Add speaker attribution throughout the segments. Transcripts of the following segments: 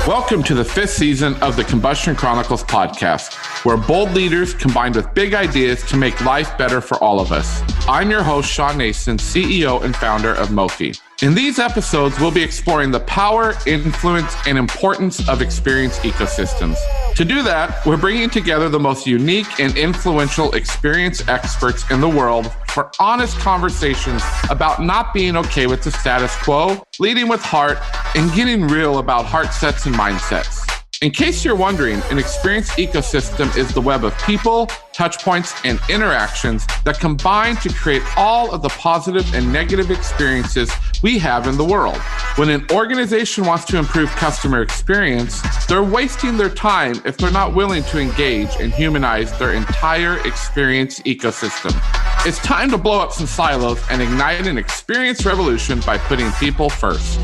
Speaker 1: Welcome to the 5th season of the Combustion Chronicles podcast, where bold leaders combined with big ideas to make life better for all of us. I'm your host, Shawn Nason, CEO and founder of Mofi. In these episodes, we'll be exploring the power, influence, and importance of experience ecosystems. To do that, we're bringing together the most unique and influential experience experts in the world for honest conversations about not being okay with the status quo, leading with heart, and getting real about heart sets and mindsets. In case you're wondering, an experience ecosystem is the web of people, touch points, and interactions that combine to create all of the positive and negative experiences we have in the world. When an organization wants to improve customer experience, they're wasting their time if they're not willing to engage and humanize their entire experience ecosystem. It's time to blow up some silos and ignite an experience revolution by putting people first.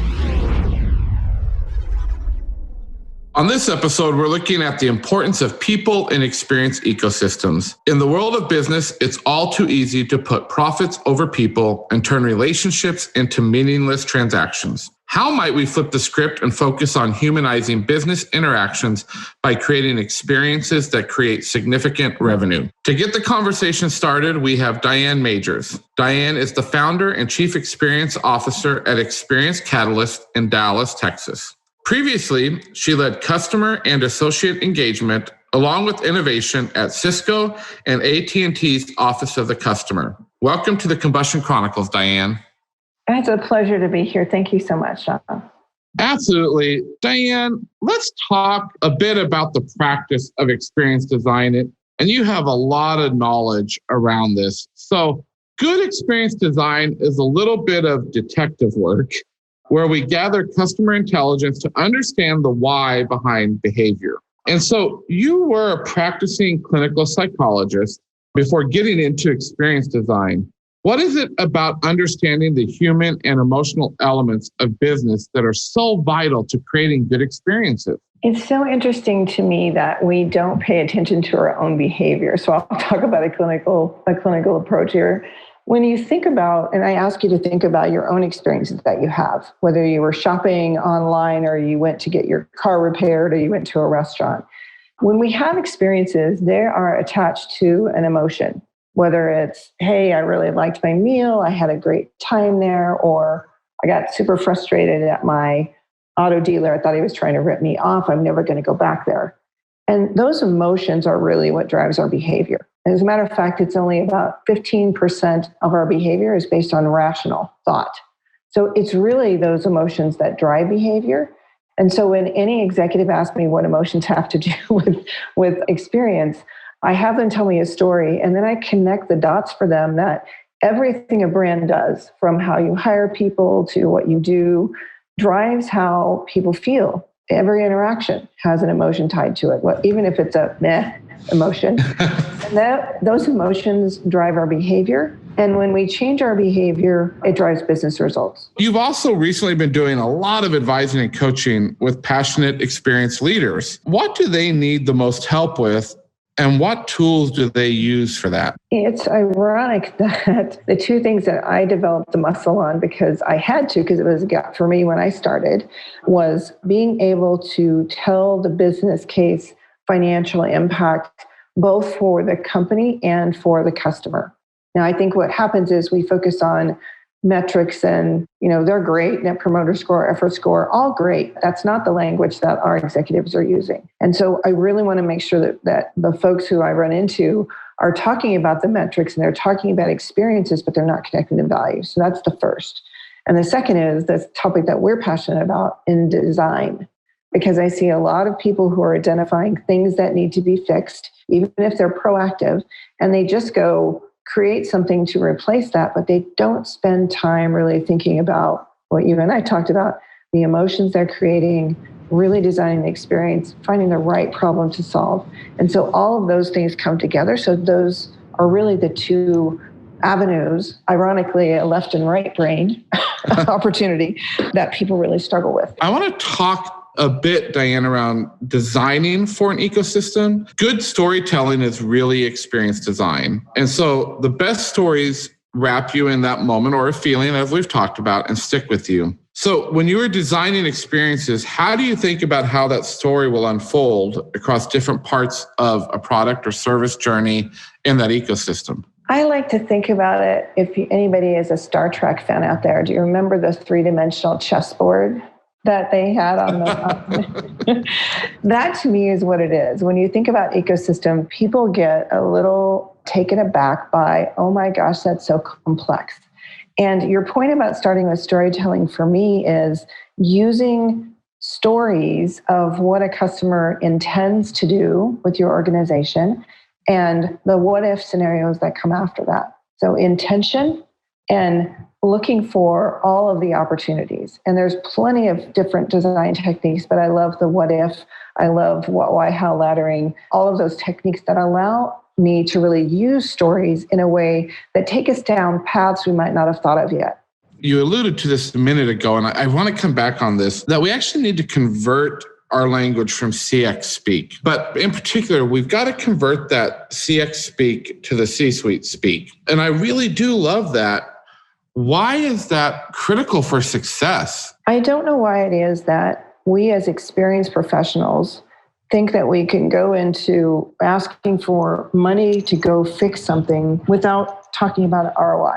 Speaker 1: On this episode, we're looking at the importance of people in experience ecosystems. In the world of business, it's all too easy to put profits over people and turn relationships into meaningless transactions. How might we flip the script and focus on humanizing business interactions by creating experiences that create significant revenue? To get the conversation started, we have Diane Magers. Diane is the founder and chief experience officer at Experience Catalyst in Dallas, Texas. Previously, she led customer and associate engagement along with innovation at Cisco and AT&T's Office of the Customer. Welcome to the Combustion Chronicles, Diane.
Speaker 2: It's a pleasure to be here. Thank you so much, Shawn.
Speaker 1: Absolutely. Diane, let's talk a bit about the practice of experience design. And you have a lot of knowledge around this. So good experience design is a little bit of detective work, where we gather customer intelligence to understand the why behind behavior. And so you were a practicing clinical psychologist before getting into experience design. What is it about understanding the human and emotional elements of business that are so vital to creating good experiences?
Speaker 2: It's so interesting to me that we don't pay attention to our own behavior. So I'll talk about a clinical approach here. When you think about, and I ask you to think about your own experiences that you have, whether you were shopping online or you went to get your car repaired or you went to a restaurant. When we have experiences, they are attached to an emotion, whether it's, hey, I really liked my meal, I had a great time there, or I got super frustrated at my auto dealer. I thought he was trying to rip me off. I'm never going to go back there. And those emotions are really what drives our behavior. As a matter of fact, it's only about 15% of our behavior is based on rational thought. So it's really those emotions that drive behavior. And so when any executive asks me what emotions have to do with experience, I have them tell me a story, and then I connect the dots for them that everything a brand does, from how you hire people to what you do, drives how people feel. Every interaction has an emotion tied to it, even if it's a meh emotion. And those emotions drive our behavior. And when we change our behavior, it drives business results.
Speaker 1: You've also recently been doing a lot of advising and coaching with passionate, experienced leaders. What do they need the most help with? And what tools do they use for that?
Speaker 2: It's ironic that the two things that I developed the muscle on, because I had to, because it was a gap for me when I started, was being able to tell the business case financial impact, both for the company and for the customer. Now, I think what happens is we focus on metrics and, they're great, net promoter score, effort score, all great. That's not the language that our executives are using. And so I really want to make sure that the folks who I run into are talking about the metrics and they're talking about experiences, but they're not connecting to value. So that's the first. And the second is this topic that we're passionate about in design, because I see a lot of people who are identifying things that need to be fixed, even if they're proactive, and they just go create something to replace that, but they don't spend time really thinking about what you and I talked about, the emotions they're creating, really designing the experience, finding the right problem to solve. And so all of those things come together. So those are really the two avenues, ironically, a left and right brain opportunity that people really struggle with.
Speaker 1: I want to talk a bit, Diane, around designing for an ecosystem. Good storytelling is really experience design. And so the best stories wrap you in that moment or a feeling, as we've talked about, and stick with you. So when you are designing experiences, how do you think about how that story will unfold across different parts of a product or service journey in that ecosystem?
Speaker 2: I like to think about it, if anybody is a Star Trek fan out there, do you remember the three-dimensional chessboard that they had on the... That to me is what it is. When you think about ecosystem, people get a little taken aback by, oh my gosh, that's so complex. And your point about starting with storytelling for me is using stories of what a customer intends to do with your organization and the what if scenarios that come after that. So intention and looking for all of the opportunities. And there's plenty of different design techniques, but I love the what if, I love what, why, how laddering, all of those techniques that allow me to really use stories in a way that take us down paths we might not have thought of yet.
Speaker 1: You alluded to this a minute ago, and I want to come back on this, that we actually need to convert our language from CX speak. But in particular, we've got to convert that CX speak to the C-suite speak. And I really do love that. Why is that critical for success?
Speaker 2: I don't know why it is that we as experienced professionals think that we can go into asking for money to go fix something without talking about ROI.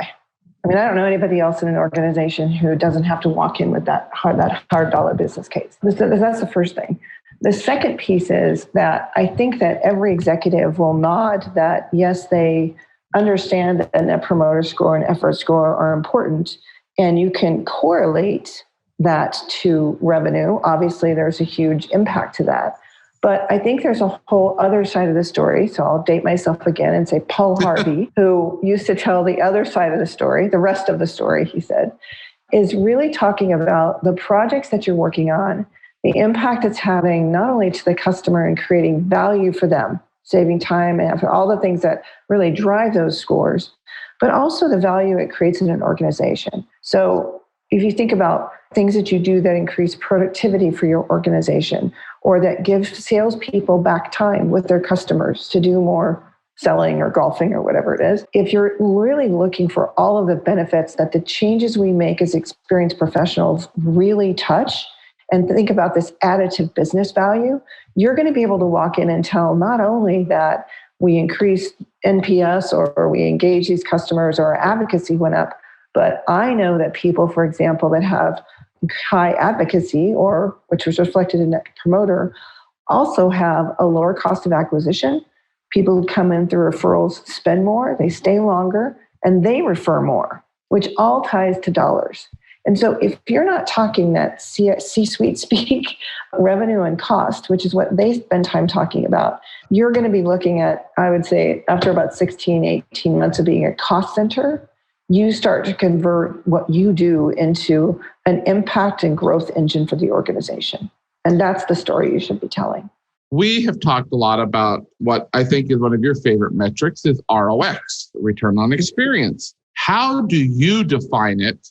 Speaker 2: I mean, I don't know anybody else in an organization who doesn't have to walk in with that hard dollar business case. That's the first thing. The second piece is that I think that every executive will nod that, yes, they understand that a net promoter score and effort score are important, and you can correlate that to revenue. Obviously, there's a huge impact to that. But I think there's a whole other side of the story. So I'll date myself again and say Paul Harvey, who used to tell the other side of the story, the rest of the story, he said, is really talking about the projects that you're working on, the impact it's having not only to the customer and creating value for them, saving time and effort, all the things that really drive those scores, but also the value it creates in an organization. So if you think about things that you do that increase productivity for your organization or that give salespeople back time with their customers to do more selling or golfing or whatever it is, if you're really looking for all of the benefits that the changes we make as experienced professionals really touch, and think about this additive business value, you're going to be able to walk in and tell not only that we increased NPS or we engage these customers or our advocacy went up, but I know that people, for example, that have high advocacy, or which was reflected in Net Promoter, also have a lower cost of acquisition. People who come in through referrals spend more, they stay longer, and they refer more, which all ties to dollars. And so if you're not talking that C-suite speak, revenue and cost, which is what they spend time talking about, you're going to be looking at, I would say, after about 16, 18 months of being a cost center, you start to convert what you do into an impact and growth engine for the organization. And that's the story you should be telling.
Speaker 1: We have talked a lot about what I think is one of your favorite metrics is ROX, return on experience. How do you define it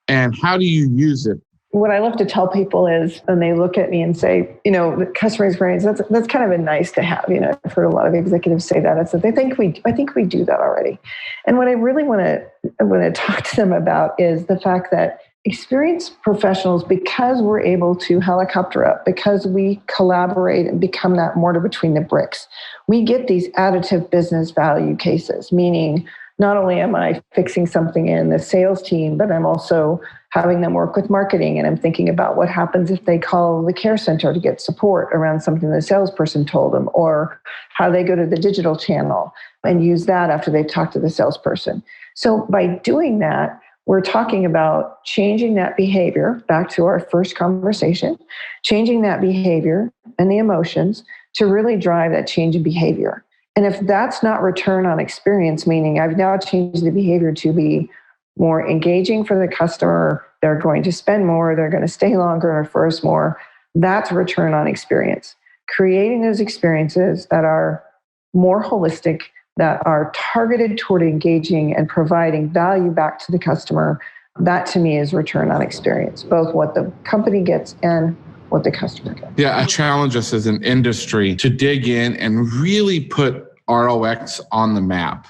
Speaker 1: and how do you use it?
Speaker 2: What I love to tell people is, when they look at me and say, the customer experience, that's kind of a nice to have. I've heard a lot of executives say that. It's that I think we do that already. And what I really want to talk to them about is the fact that experienced professionals, because we're able to helicopter up, because we collaborate and become that mortar between the bricks, we get these additive business value cases, meaning not only am I fixing something in the sales team, but I'm also having them work with marketing. And I'm thinking about what happens if they call the care center to get support around something the salesperson told them, or how they go to the digital channel and use that after they've talked to the salesperson. So by doing that, we're talking about changing that behavior, back to our first conversation, changing that behavior and the emotions to really drive that change in behavior. And if that's not return on experience, meaning I've now changed the behavior to be more engaging for the customer, they're going to spend more, they're going to stay longer and refer us more, that's return on experience. Creating those experiences that are more holistic, that are targeted toward engaging and providing value back to the customer, that to me is return on experience, both what the company gets and what the customer gets.
Speaker 1: Yeah, I challenge us as an industry to dig in and really put ROX on the map.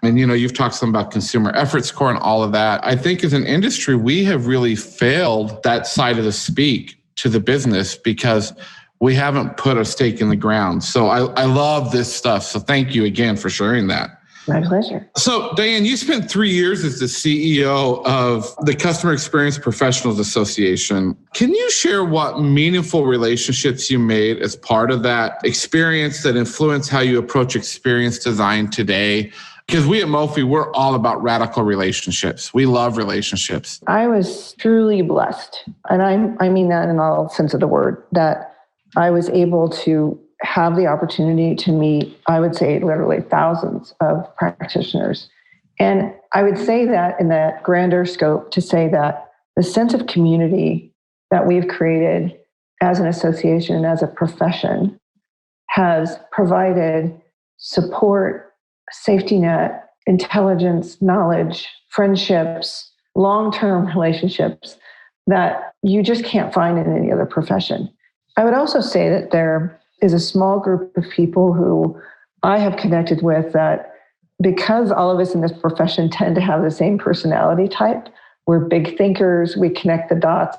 Speaker 1: And, you've talked some about consumer effort score and all of that. I think as an industry, we have really failed that side of the speak to the business because we haven't put a stake in the ground. So I love this stuff. So thank you again for sharing that.
Speaker 2: My pleasure.
Speaker 1: So, Diane, you spent 3 years as the CEO of the Customer Experience Professionals Association. Can you share what meaningful relationships you made as part of that experience that influenced how you approach experience design today? Because we at Mophie, we're all about radical relationships. We love relationships.
Speaker 2: I was truly blessed. And I mean that in all sense of the word, that I was able to have the opportunity to meet, I would say, literally thousands of practitioners. And I would say that in that grander scope to say that the sense of community that we've created as an association, as a profession, has provided support, safety net, intelligence, knowledge, friendships, long-term relationships that you just can't find in any other profession. I would also say that there is a small group of people who I have connected with that, because all of us in this profession tend to have the same personality type, we're big thinkers, we connect the dots,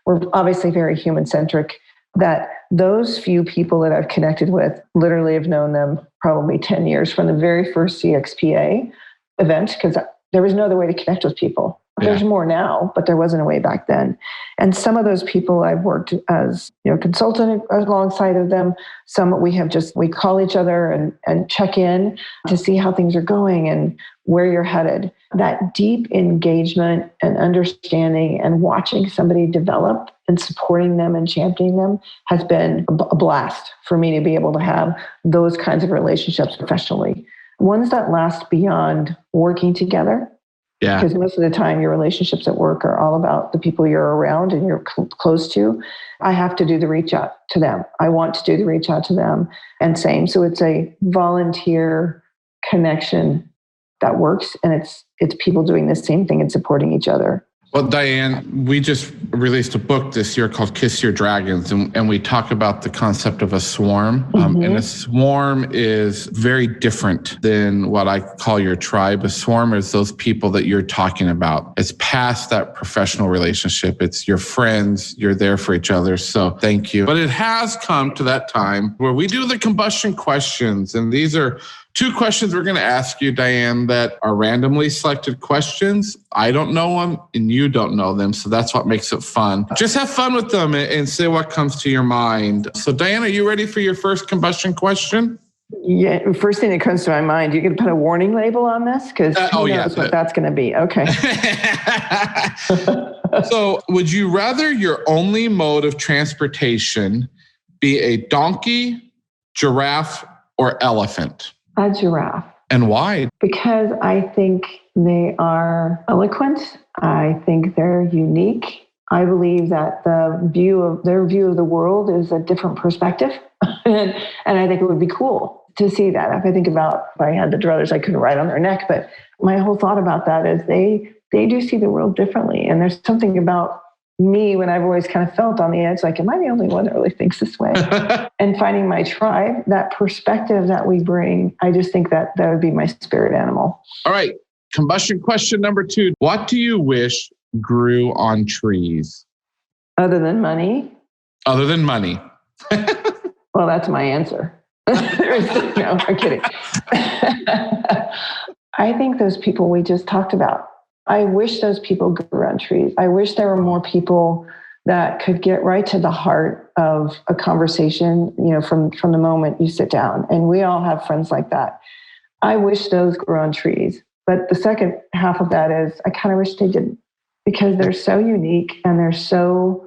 Speaker 2: we're obviously very human-centric, that those few people that I've connected with literally have known them probably 10 years from the very first CXPA event, because there was no other way to connect with people. There's more now, but there wasn't a way back then. And some of those people I've worked as consultant alongside of them. Some we call each other and check in to see how things are going and where you're headed. That deep engagement and understanding and watching somebody develop and supporting them and championing them has been a blast for me to be able to have those kinds of relationships professionally. Ones that last beyond working together. Yeah. Because most of the time your relationships at work are all about the people you're around and you're close to. I have to do the reach out to them. I want to do the reach out to them and same. So it's a volunteer connection that works, and it's people doing the same thing and supporting each other.
Speaker 1: Well, Diane, we just released a book this year called Kiss Your Dragons, and we talk about the concept of a swarm. And a swarm is very different than what I call your tribe. A swarm is those people that you're talking about. It's past that professional relationship. It's your friends. You're there for each other. So thank you. But it has come to that time where we do the combustion questions. And these are 2 questions we're going to ask you, Diane, that are randomly selected questions. I don't know them and you don't know them. So that's what makes it fun. Just have fun with them and say what comes to your mind. So Diane, are you ready for your first combustion question?
Speaker 2: Yeah, first thing that comes to my mind, you can put a warning label on this because who knows what that's going to be. Okay.
Speaker 1: So would you rather your only mode of transportation be a donkey, giraffe, or elephant?
Speaker 2: A giraffe.
Speaker 1: And why?
Speaker 2: Because I think they are eloquent. I think they're unique. I believe that their view of the world is a different perspective. and I think it would be cool to see that. If I think about if I had the druthers, I couldn't ride on their neck. But my whole thought about that is they do see the world differently. And there's something about me when I've always kind of felt on the edge, like, am I the only one that really thinks this way? And finding my tribe, that perspective that we bring, I just think that would be my spirit animal.
Speaker 1: All right. Combustion question number 2. What do you wish grew on trees?
Speaker 2: Other than money?
Speaker 1: Other than money.
Speaker 2: Well, that's my answer. No, I'm kidding. I think those people we just talked about, I wish those people grew on trees. I wish there were more people that could get right to the heart of a conversation, from the moment you sit down. And we all have friends like that. I wish those grew on trees. But the second half of that is I kind of wish they didn't, because they're so unique and they're so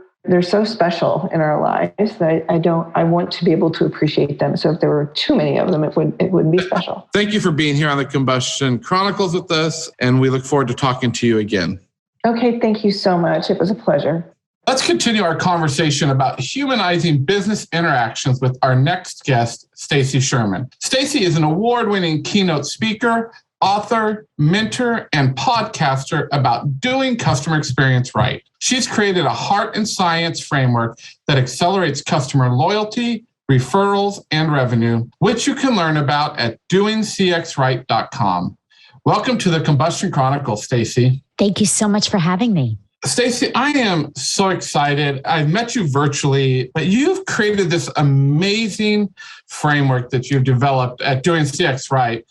Speaker 2: special in our lives that I want to be able to appreciate them. So if there were too many of them, it wouldn't be special.
Speaker 1: Thank you for being here on the Combustion Chronicles with us, and we look forward to talking to you again.
Speaker 2: Okay, thank you so much. It was a pleasure.
Speaker 1: Let's continue our conversation about humanizing business interactions with our next guest, Stacy Sherman. Stacy is an award-winning keynote speaker, author, mentor, and podcaster about doing customer experience right. She's created a heart and science framework that accelerates customer loyalty, referrals, and revenue, which you can learn about at doingcxright.com. Welcome to the Combustion Chronicles, Stacy.
Speaker 3: Thank you so much for having me.
Speaker 1: Stacy, I am so excited. I've met you virtually, but you've created this amazing framework that you've developed at Doing CX Right.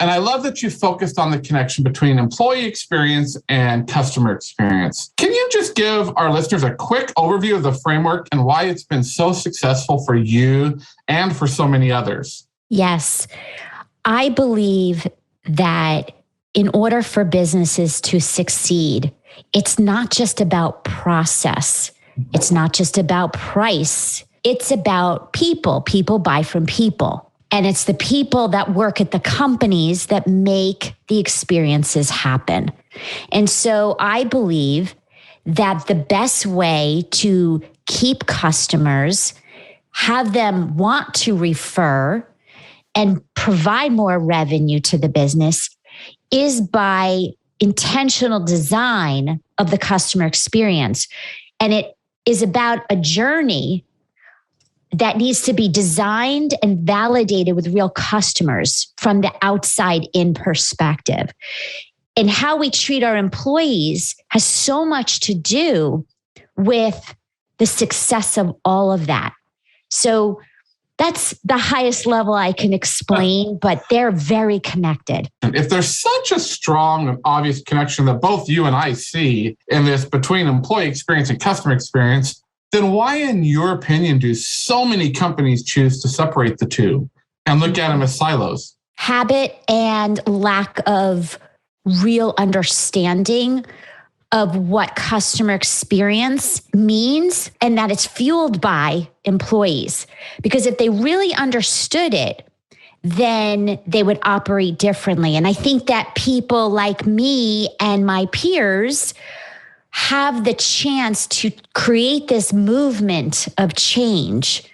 Speaker 1: And I love that you focused on the connection between employee experience and customer experience. Can you just give our listeners a quick overview of the framework and why it's been so successful for you and for so many others?
Speaker 3: Yes, I believe that in order for businesses to succeed, it's not just about process. It's not just about price. It's about people. People buy from people. And it's the people that work at the companies that make the experiences happen. And so I believe that the best way to keep customers, have them want to refer, and provide more revenue to the business is by intentional design of the customer experience. And it is about a journey that needs to be designed and validated with real customers from the outside in perspective. And how we treat our employees has so much to do with the success of all of that. So that's the highest level I can explain, but they're very connected.
Speaker 1: If there's such a strong and obvious connection that both you and I see in this between employee experience and customer experience, then why, in your opinion, do so many companies choose to separate the two and look at them as silos?
Speaker 3: Habit and lack of real understanding of what customer experience means and that it's fueled by employees. Because if they really understood it, then they would operate differently. And I think that people like me and my peers have the chance to create this movement of change.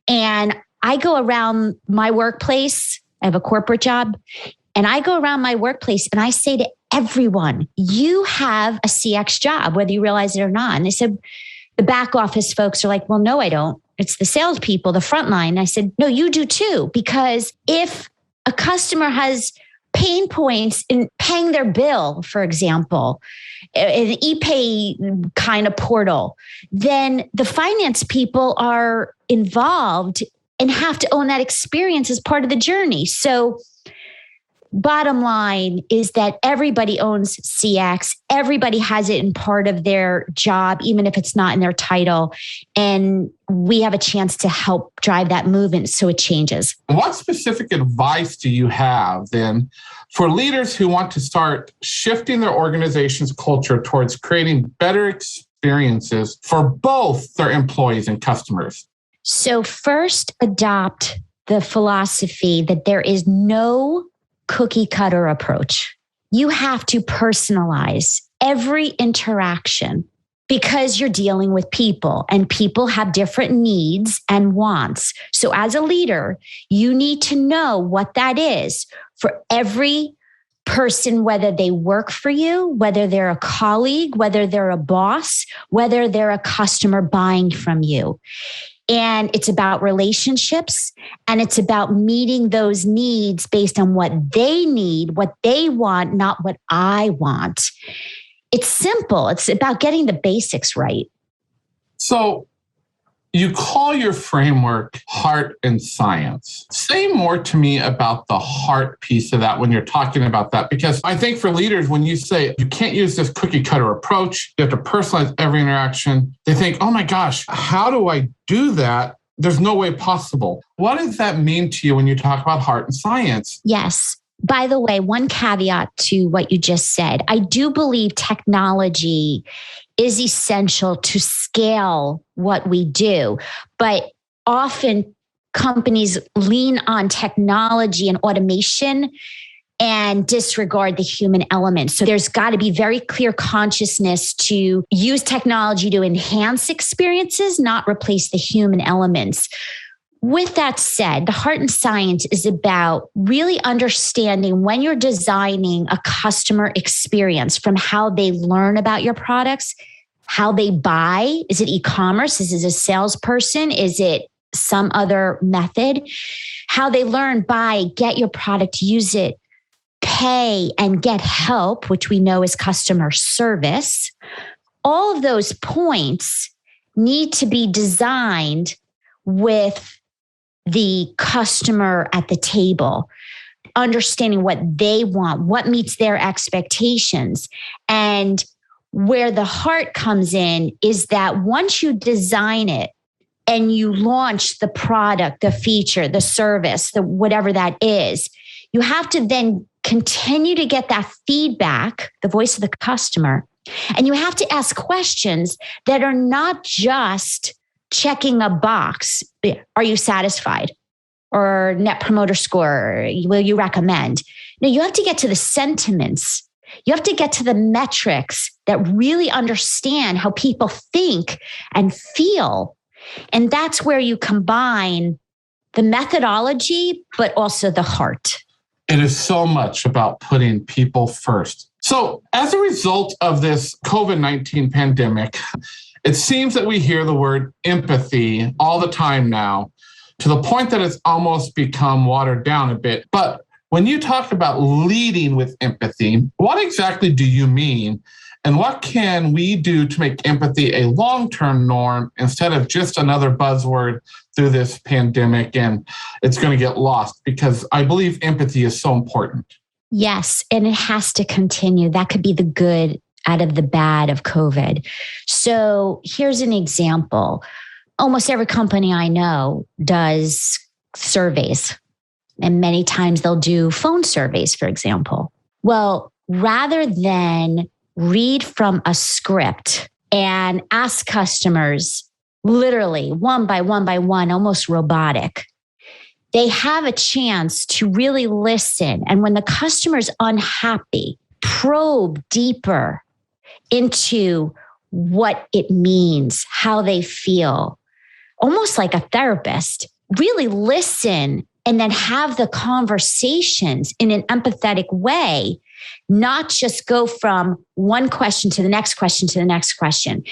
Speaker 3: And I go around my workplace, I have a corporate job, and I go around my workplace and I say to everyone, you have a CX job, whether you realize it or not. And they said, the back office folks are like, well, no, I don't. It's the salespeople, the front line. I said, no, you do too. Because if a customer has pain points in paying their bill, for example, an e-pay kind of portal, then the finance people are involved and have to own that experience as part of the journey. So bottom line is that everybody owns CX. Everybody has it in part of their job, even if it's not in their title. And we have a chance to help drive that movement so it changes.
Speaker 1: What specific advice do you have then for leaders who want to start shifting their organization's culture towards creating better experiences for both their employees and customers?
Speaker 3: So first, adopt the philosophy that there is no cookie cutter approach. You have to personalize every interaction because you're dealing with people and people have different needs and wants. So as a leader, you need to know what that is for every person, whether they work for you, whether they're a colleague, whether they're a boss, whether they're a customer buying from you. And it's about relationships and it's about meeting those needs based on what they need, what they want, not what I want. It's simple. It's about getting the basics right.
Speaker 1: So you call your framework heart and science. Say more to me about the heart piece of that when you're talking about that, because I think for leaders, when you say you can't use this cookie cutter approach, you have to personalize every interaction, they think, oh my gosh, how do I do that? There's no way possible. What does that mean to you when you talk about heart and science?
Speaker 3: Yes. By the way, one caveat to what you just said, I do believe technology is essential to scale what we do. But often companies lean on technology and automation and disregard the human element. So there's got to be very clear consciousness to use technology to enhance experiences, not replace the human elements. With that said, the heart and science is about really understanding when you're designing a customer experience from how they learn about your products, how they buy. Is it e-commerce? Is it a salesperson? Is it some other method? How they learn, buy, get your product, use it, pay and get help, which we know is customer service, all of those points need to be designed with the customer at the table, understanding what they want, what meets their expectations. And where the heart comes in is that once you design it and you launch the product, the feature, the service, the whatever that is, you have to then continue to get that feedback, the voice of the customer. And you have to ask questions that are not just checking a box. Are you satisfied? Or net promoter score? Will you recommend? No, you have to get to the sentiments. You have to get to the metrics that really understand how people think and feel. And that's where you combine the methodology, but also the heart.
Speaker 1: It is so much about putting people first. So as a result of this COVID-19 pandemic, it seems that we hear the word empathy all the time now, to the point that it's almost become watered down a bit. But when you talk about leading with empathy, what exactly do you mean? And what can we do to make empathy a long-term norm instead of just another buzzword through this pandemic and it's going to get lost? Because I believe empathy is so important.
Speaker 3: Yes, and it has to continue. That could be the good out of the bad of COVID. So here's an example. Almost every company I know does surveys, and many times they'll do phone surveys, for example. Well, rather than read from a script and ask customers literally one by one, almost robotic, they have a chance to really listen. And when the customer's unhappy, probe deeper into what it means, how they feel, almost like a therapist, really listen and then have the conversations in an empathetic way, not just go from one question to the next question to the next question.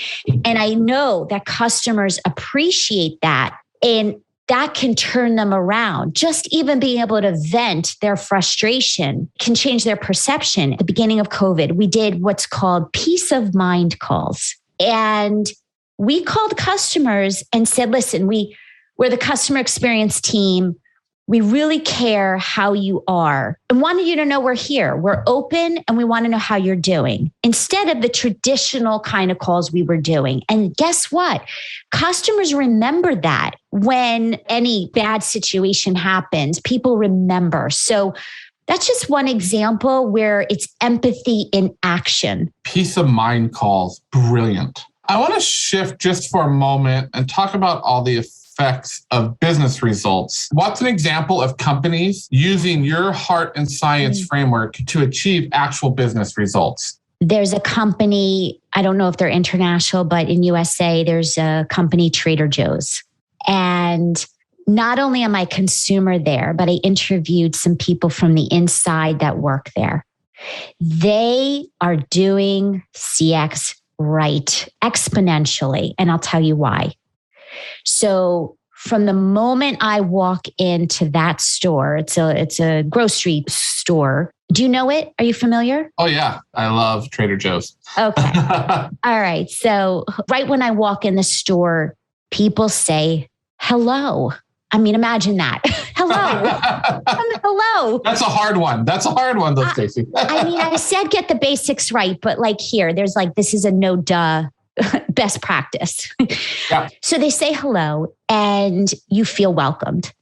Speaker 3: And I know that customers appreciate that, and that can turn them around. Just even being able to vent their frustration can change their perception. At the beginning of COVID, we did what's called peace of mind calls. And we called customers and said, listen, we're the customer experience team. We really care how you are and wanted you to know we're here. We're open and we want to know how you're doing instead of the traditional kind of calls we were doing. And guess what? Customers remember that when any bad situation happens, people remember. So that's just one example where it's empathy in action.
Speaker 1: Peace of mind calls, brilliant. I want to shift just for a moment and talk about all the effects of business results. What's an example of companies using your heart and science framework to achieve actual business results?
Speaker 3: There's a company, I don't know if they're international, but in USA, there's a company, Trader Joe's. And not only am I a consumer there, but I interviewed some people from the inside that work there. They are doing CX right exponentially. And I'll tell you why. So from the moment I walk into that store, it's a grocery store. Do you know it? Are you familiar?
Speaker 1: Oh, yeah. I love Trader Joe's.
Speaker 3: Okay. All right. So right when I walk in the store, people say, hello. I mean, imagine that. Hello. Hello.
Speaker 1: That's a hard one. Though, Stacy.
Speaker 3: I mean, I said get the basics right, but like here, there's like, this is a no duh best practice.
Speaker 1: Yeah.
Speaker 3: So they say hello and you feel welcomed.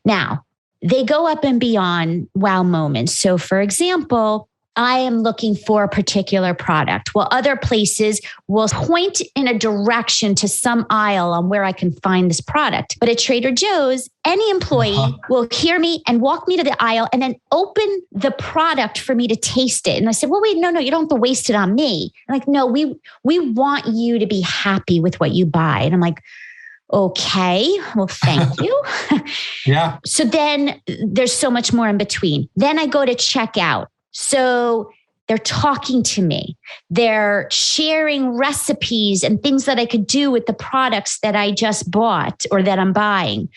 Speaker 3: Now, they go up and beyond wow moments. So for example, I am looking for a particular product. Well, other places will point in a direction to some aisle on where I can find this product. But at Trader Joe's, any employee will hear me and walk me to the aisle and then open the product for me to taste it. And I said, well, wait, no, you don't have to waste it on me. I'm like, no, we want you to be happy with what you buy. And I'm like, okay, well, thank you.
Speaker 1: Yeah.
Speaker 3: So then there's so much more in between. Then I go to checkout. So they're talking to me. They're sharing recipes and things that I could do with the products that I just bought or that I'm buying.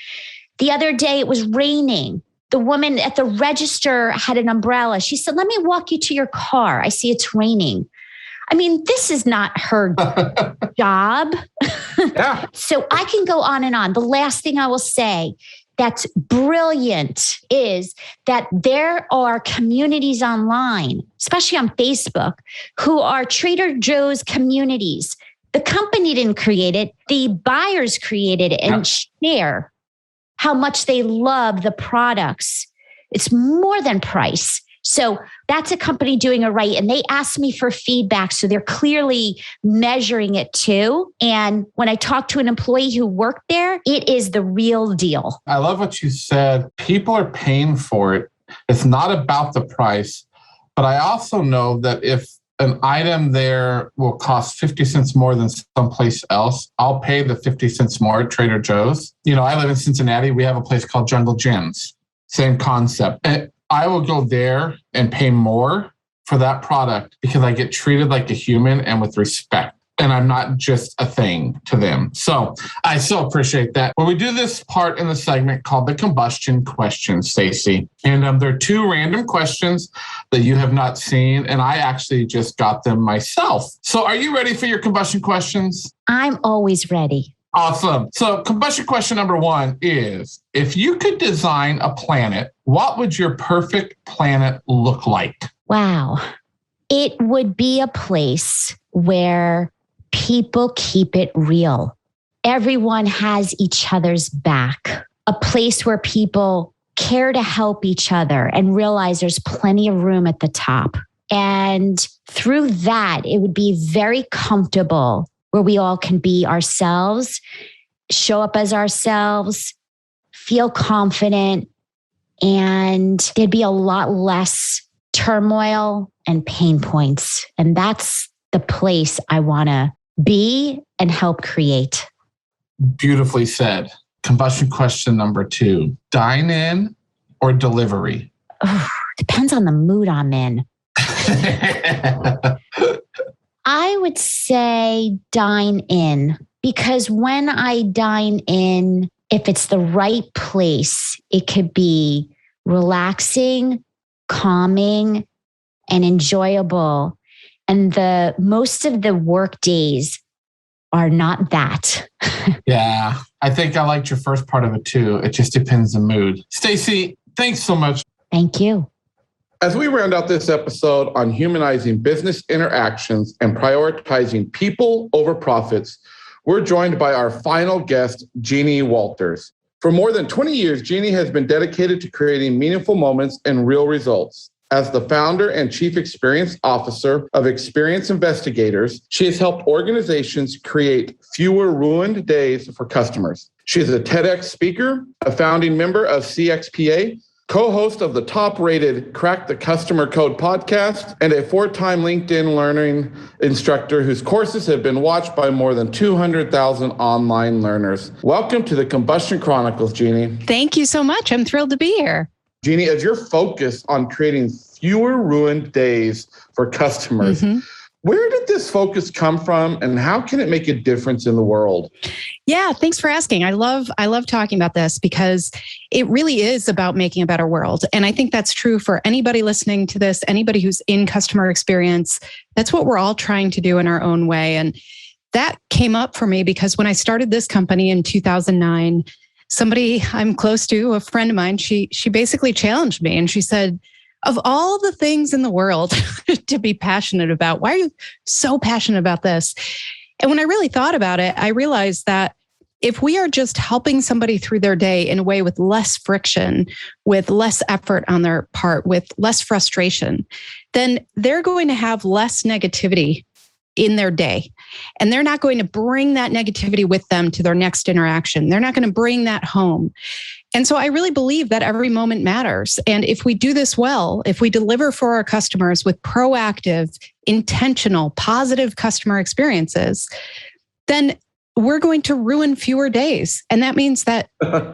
Speaker 3: The other day it was raining. The woman at the register had an umbrella. She said, let me walk you to your car. I see it's raining. I mean, this is not her job.
Speaker 1: Yeah.
Speaker 3: So I can go on and on. The last thing I will say that's brilliant is that there are communities online, especially on Facebook, who are Trader Joe's communities. The company didn't create it. The buyers created it and share how much they love the products. It's more than price. So that's a company doing it right. And they asked me for feedback. So they're clearly measuring it too. And when I talk to an employee who worked there, it is the real deal.
Speaker 1: I love what you said. People are paying for it. It's not about the price. But I also know that if an item there will cost 50 cents more than someplace else, I'll pay the 50 cents more at Trader Joe's. You know, I live in Cincinnati. We have a place called Jungle Gyms. Same concept. And I will go there and pay more for that product because I get treated like a human and with respect. And I'm not just a thing to them. So I so appreciate that. Well, we do this part in the segment called the Combustion Questions, Stacy. And there are 2 random questions that you have not seen. And I actually just got them myself. So are you ready for your combustion questions?
Speaker 3: I'm always ready.
Speaker 1: Awesome. So combustion question number 1 is, if you could design a planet, what would your perfect planet look like?
Speaker 3: Wow. It would be a place where people keep it real. Everyone has each other's back. A place where people care to help each other and realize there's plenty of room at the top. And through that, it would be very comfortable where we all can be ourselves, show up as ourselves, feel confident, and there'd be a lot less turmoil and pain points. And that's the place I want to be and help create.
Speaker 1: Beautifully said. Combustion question number 2, dine-in or delivery?
Speaker 3: Depends on the mood I'm in. I would say dine in, because when I dine in, if it's the right place, it could be relaxing, calming, and enjoyable. And most of the work days are not that.
Speaker 1: Yeah, I think I liked your first part of it too. It just depends on the mood. Stacy, thanks so much.
Speaker 3: Thank you.
Speaker 1: As we round out this episode on humanizing business interactions and prioritizing people over profits, we're joined by our final guest, Jeannie Walters. For more than 20 years, Jeannie has been dedicated to creating meaningful moments and real results. As the founder and chief experience officer of Experience Investigators, she has helped organizations create fewer ruined days for customers. She is a TEDx speaker, a founding member of CXPA, co-host of the top-rated Crack the Customer Code podcast, and a 4-time LinkedIn learning instructor whose courses have been watched by more than 200,000 online learners. Welcome to the Combustion Chronicles, Jeannie.
Speaker 4: Thank you so much. I'm thrilled to be here.
Speaker 1: Jeannie, as you're focused on creating fewer ruined days for customers, where did this focus come from and how can it make a difference in the world?
Speaker 4: Yeah, thanks for asking. I love talking about this because it really is about making a better world. And I think that's true for anybody listening to this, anybody who's in customer experience. That's what we're all trying to do in our own way. And that came up for me because when I started this company in 2009, somebody I'm close to, a friend of mine, she basically challenged me and she said, of all the things in the world to be passionate about, why are you so passionate about this? And when I really thought about it, I realized that if we are just helping somebody through their day in a way with less friction, with less effort on their part, with less frustration, then they're going to have less negativity in their day. And they're not going to bring that negativity with them to their next interaction. They're not going to bring that home. And so I really believe that every moment matters. And if we do this well, if we deliver for our customers with proactive, intentional, positive customer experiences, then we're going to ruin fewer days. And that means that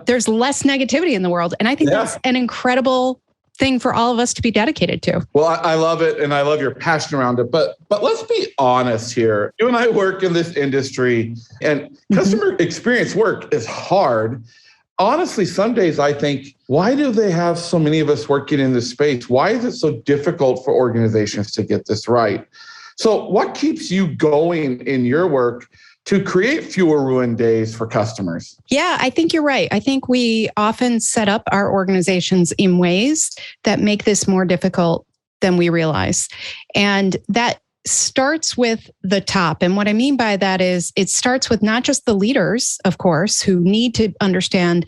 Speaker 4: there's less negativity in the world. And I think that's an incredible thing for all of us to be dedicated to.
Speaker 1: Well, I love it. And I love your passion around it. But let's be honest here. You and I work in this industry and customer experience work is hard. honestly, some days I think, why do they have so many of us working in this space? Why is it so difficult for organizations to get this right? So what keeps you going in your work to create fewer ruined days for customers?
Speaker 4: Yeah, I think you're right. I think we often set up our organizations in ways that make this more difficult than we realize. And that starts with the top. And what I mean by that is it starts with not just the leaders, of course, who need to understand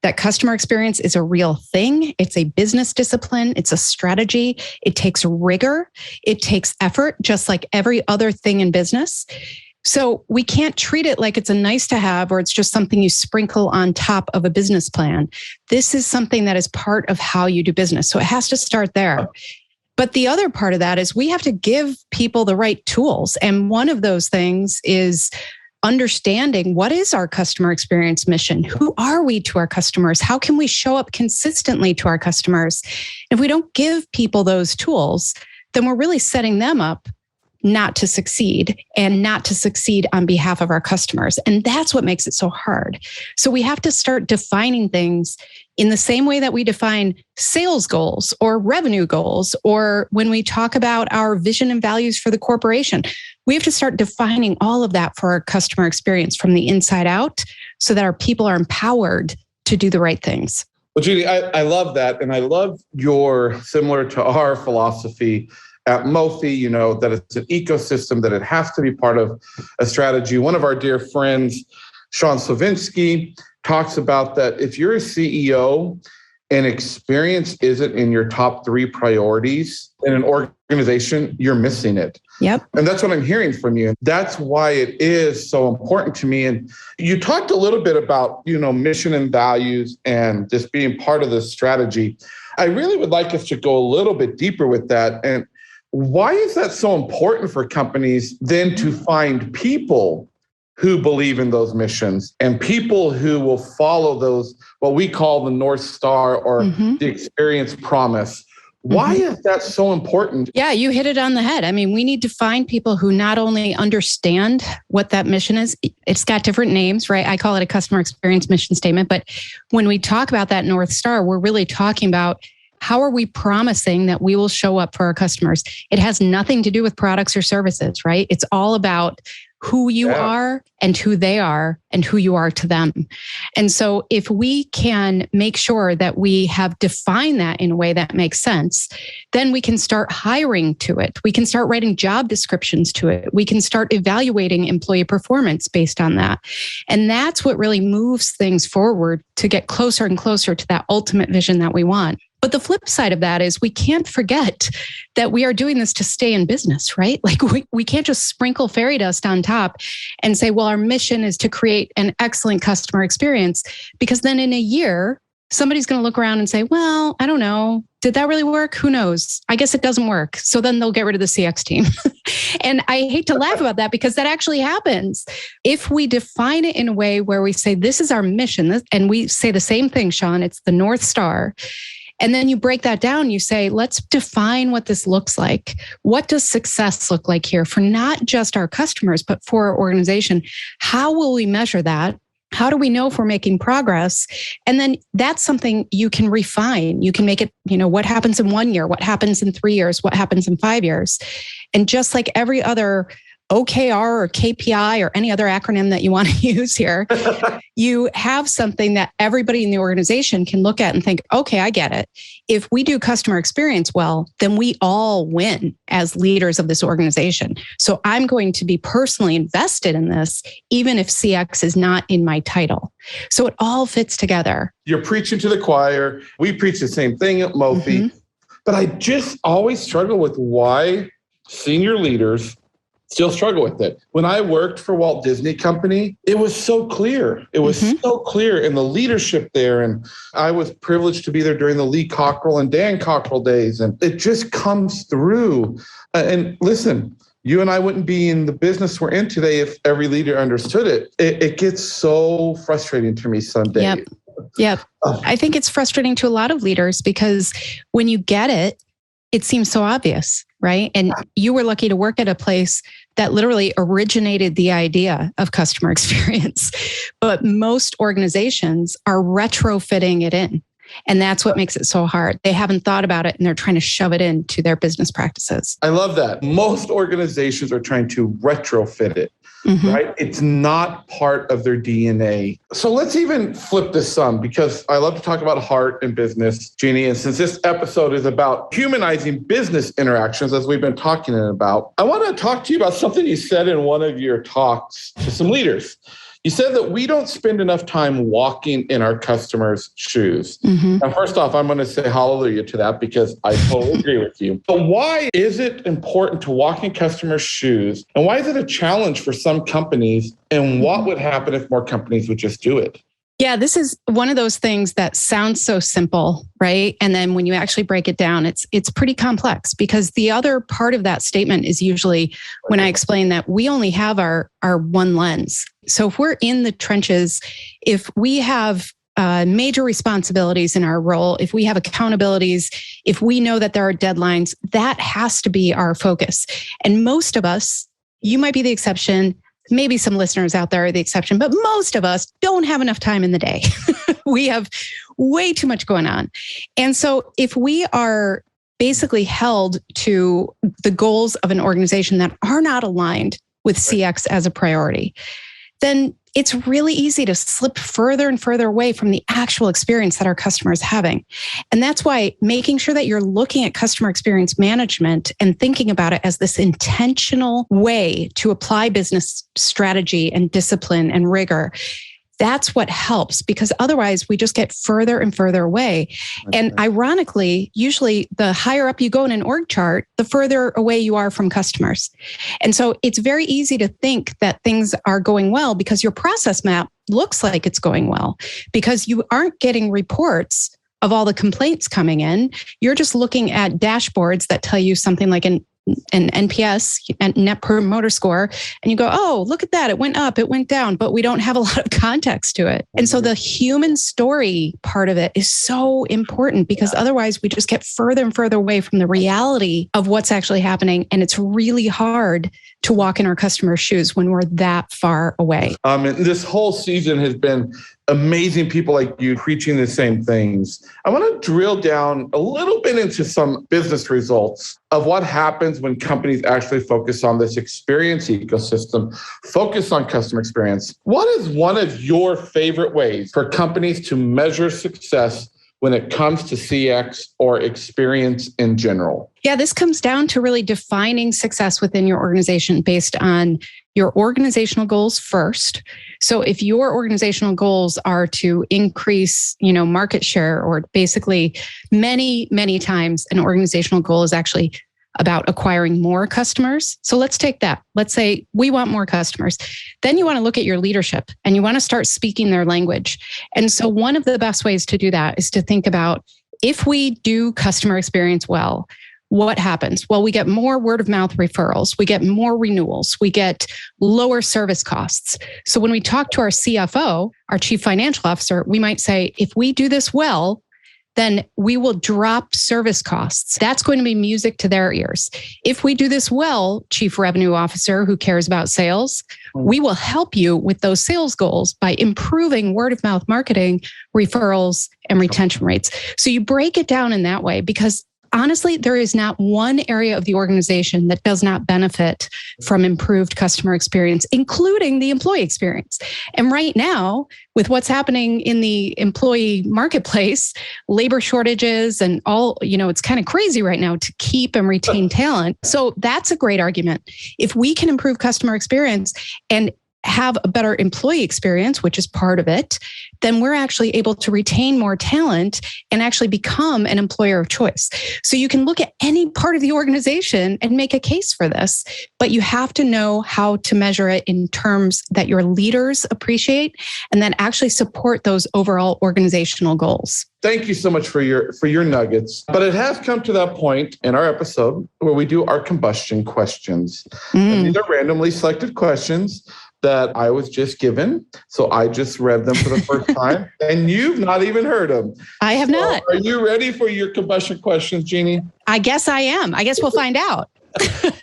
Speaker 4: that customer experience is a real thing. It's a business discipline. It's a strategy. It takes rigor. It takes effort, just like every other thing in business. So we can't treat it like it's a nice to have or it's just something you sprinkle on top of a business plan. This is something that is part of how you do business. So it has to start there. But the other part of that is we have to give people the right tools. And one of those things is understanding what is our customer experience mission? Who are we to our customers? How can we show up consistently to our customers? If we don't give people those tools, then we're really setting them up not to succeed and not to succeed on behalf of our customers. And that's what makes it so hard. So we have to start defining things in the same way that we define sales goals or revenue goals, or when we talk about our vision and values for the corporation. We have to start defining all of that for our customer experience from the inside out so that our people are empowered to do the right things.
Speaker 1: Well, Jeannie, I love that. And I love your, similar to our philosophy at Mofi, that it's an ecosystem, that it has to be part of a strategy. One of our dear friends, Sean Slavinsky, talks about that if you're a CEO and experience isn't in your top 3 priorities in an organization, you're missing it.
Speaker 4: Yep.
Speaker 1: And that's what I'm hearing from you. That's why it is so important to me. And you talked a little bit about, mission and values and just being part of the strategy. I really would like us to go a little bit deeper with that. And why is that so important for companies then to find people who believe in those missions and people who will follow those, what we call the North Star or the experience promise? Why is that so important?
Speaker 4: Yeah, you hit it on the head. I mean, we need to find people who not only understand what that mission is, it's got different names, right? I call it a customer experience mission statement. But when we talk about that North Star, we're really talking about how are we promising that we will show up for our customers? It has nothing to do with products or services, right? It's all about who you are and who they are and who you are to them. And so if we can make sure that we have defined that in a way that makes sense, then we can start hiring to it. We can start writing job descriptions to it. We can start evaluating employee performance based on that. And that's what really moves things forward to get closer and closer to that ultimate vision that we want. But the flip side of that is we can't forget that we are doing this to stay in business, right? Like we can't just sprinkle fairy dust on top and say, well, our mission is to create an excellent customer experience, because then in a year, somebody's going to look around and say, well, I don't know. Did that really work? Who knows? I guess it doesn't work. So then they'll get rid of the CX team. And I hate to laugh about that because that actually happens. If we define it in a way where we say, this is our mission, and we say the same thing, Shawn, it's the North Star. And then you break that down, you say, let's define what this looks like. What does success look like here for not just our customers, but for our organization? How will we measure that? How do we know if we're making progress? And then that's something you can refine. You can make it, what happens in 1 year, what happens in 3 years, what happens in 5 years. And just like every other OKR or KPI or any other acronym that you want to use here, you have something that everybody in the organization can look at and think, okay, I get it. If we do customer experience well, then we all win as leaders of this organization. So I'm going to be personally invested in this, even if CX is not in my title. So it all fits together.
Speaker 1: You're preaching to the choir. We preach the same thing at Mofi. But I just always struggle with why senior leaders still struggle with it. When I worked for Walt Disney Company, it was so clear. It was so clear in the leadership there. And I was privileged to be there during the Lee Cockrell and Dan Cockrell days. And it just comes through. And listen, you and I wouldn't be in the business we're in today if every leader understood it. It gets so frustrating to me some days.
Speaker 4: Yep. I think it's frustrating to a lot of leaders because when you get it, it seems so obvious, right? And you were lucky to work at a place that literally originated the idea of customer experience. But most organizations are retrofitting it in. And that's what makes it so hard. They haven't thought about it and they're trying to shove it into their business practices.
Speaker 1: I love that. Most organizations are trying to retrofit it. Right? It's not part of their DNA. So let's even flip this some, because I love to talk about heart and business, Jeannie. And since this episode is about humanizing business interactions, as we've been talking about, I want to talk to you about something you said in one of your talks to some leaders. You said that we don't spend enough time walking in our customers' shoes. Now, first off, I'm going to say hallelujah to that, because I totally agree with you. But why is it important to walk in customers' shoes? And why is it a challenge for some companies? And what would happen if more companies would just do it?
Speaker 4: Yeah, this is one of those things that sounds so simple, right? And then when you actually break it down, it's pretty complex, because the other part of that statement is usually when I explain that we only have our one lens. So if we're in the trenches, if we have major responsibilities in our role, if we have accountabilities, if we know that there are deadlines, that has to be our focus. And most of us, you might be the exception, maybe some listeners out there are the exception, but most of us don't have enough time in the day. We have way too much going on. And so if we are basically held to the goals of an organization that are not aligned with CX as a priority, then it's really easy to slip further and further away from the actual experience that our customer is having. And that's why making sure that you're looking at customer experience management and thinking about it as this intentional way to apply business strategy and discipline and rigor, that's what helps, because otherwise we just get further and further away. And ironically, usually the higher up you go in an org chart, the further away you are from customers. And so it's very easy to think that things are going well because your process map looks like it's going well, because you aren't getting reports of all the complaints coming in. You're just looking at dashboards that tell you something like an NPS, Net Promoter Score, and you go, oh, look at that. It went up, it went down, but we don't have a lot of context to it. And so the human story part of it is so important, because otherwise we just get further and further away from the reality of what's actually happening. And it's really hard to walk in our customers' shoes when we're that far away.
Speaker 1: And this whole season has been amazing people like you preaching the same things. I want to drill down a little bit into some business results of what happens when companies actually focus on this experience ecosystem, focus on customer experience. What is one of your favorite ways for companies to measure success when it comes to CX or experience in general?
Speaker 4: Yeah, this comes down to really defining success within your organization based on your organizational goals first. So if your organizational goals are to increase, market share, or basically many, many times an organizational goal is actually about acquiring more customers. So let's take that. Let's say we want more customers. Then you want to look at your leadership and you want to start speaking their language. And so one of the best ways to do that is to think about, if we do customer experience well, what happens? Well, we get more word of mouth referrals. We get more renewals. We get lower service costs. So when we talk to our CFO, our chief financial officer, we might say, if we do this well, then we will drop service costs. That's going to be music to their ears. If we do this well, chief revenue officer who cares about sales, we will help you with those sales goals by improving word of mouth marketing, referrals, and retention rates. So you break it down in that way, because honestly, there is not one area of the organization that does not benefit from improved customer experience, including the employee experience. And right now, with what's happening in the employee marketplace, labor shortages and all, it's kind of crazy right now to keep and retain talent. So that's a great argument. If we can improve customer experience and have a better employee experience, which is part of it, then we're actually able to retain more talent and actually become an employer of choice. So you can look at any part of the organization and make a case for this, but you have to know how to measure it in terms that your leaders appreciate and that actually support those overall organizational goals.
Speaker 1: Thank you so much for your nuggets. But it has come to that point in our episode where we do our combustion questions. And these are randomly selected questions that I was just given. So I just read them for the first time, and you've not even heard them.
Speaker 4: I have not.
Speaker 1: Are you ready for your combustion questions, Jeannie?
Speaker 4: I guess I am. I guess we'll find out.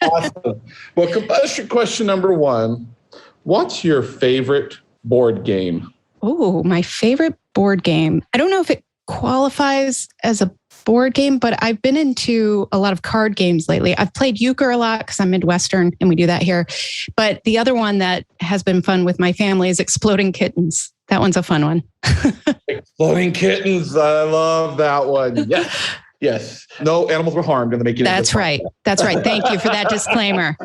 Speaker 1: Awesome. Well, combustion question number 1. What's your favorite board game?
Speaker 4: Oh, my favorite board game. I don't know if it qualifies as a board game, but I've been into a lot of card games lately. I've played euchre a lot because I'm Midwestern and we do that here. But the other one that has been fun with my family is Exploding Kittens. That one's a fun one.
Speaker 1: Exploding Kittens. I love that one. Yes. Yes. No animals were harmed in the making of this.
Speaker 4: That's right. That's right. Thank you for that disclaimer.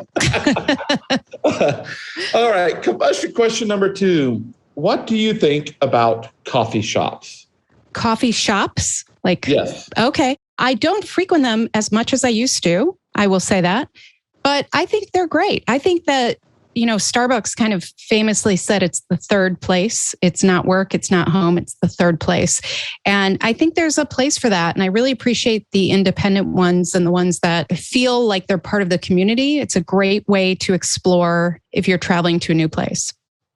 Speaker 1: All right. Combustion question number 2. What do you think about coffee shops?
Speaker 4: Coffee shops?
Speaker 1: Yes.
Speaker 4: Okay. I don't frequent them as much as I used to. I will say that. But I think they're great. I think that, Starbucks kind of famously said it's the third place. It's not work. It's not home. It's the third place. And I think there's a place for that. And I really appreciate the independent ones and the ones that feel like they're part of the community. It's a great way to explore if you're traveling to a new place.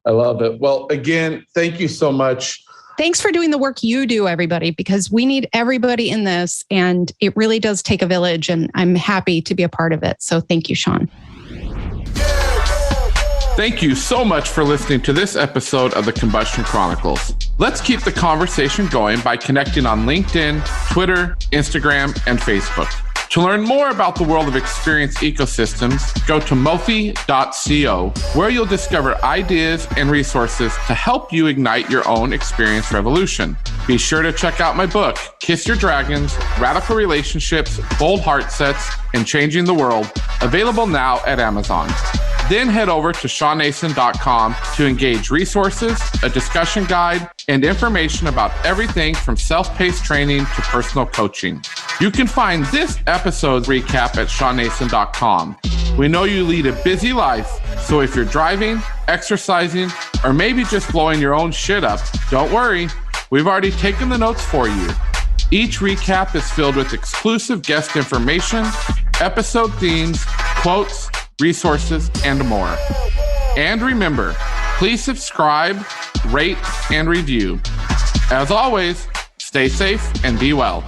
Speaker 1: I love it. Well, again, thank you so much.
Speaker 4: Thanks for doing the work you do, everybody, because we need everybody in this. And it really does take a village. And I'm happy to be a part of it. So thank you, Shawn.
Speaker 1: Thank you so much for listening to this episode of the Combustion Chronicles. Let's keep the conversation going by connecting on LinkedIn, Twitter, Instagram, and Facebook. To learn more about the world of experience ecosystems, go to mofi.co, where you'll discover ideas and resources to help you ignite your own experience revolution. Be sure to check out my book, Kiss Your Dragons, Radical Relationships, Bold Heart Sets, and Changing the World, available now at Amazon. Then head over to ShawnNason.com to engage resources, a discussion guide, and information about everything from self-paced training to personal coaching. You can find this episode's recap at ShawnNason.com. We know you lead a busy life, so if you're driving, exercising, or maybe just blowing your own shit up, don't worry. We've already taken the notes for you. Each recap is filled with exclusive guest information, episode themes, quotes, resources, and more. And remember, please subscribe, rate, and review. As always, stay safe and be well.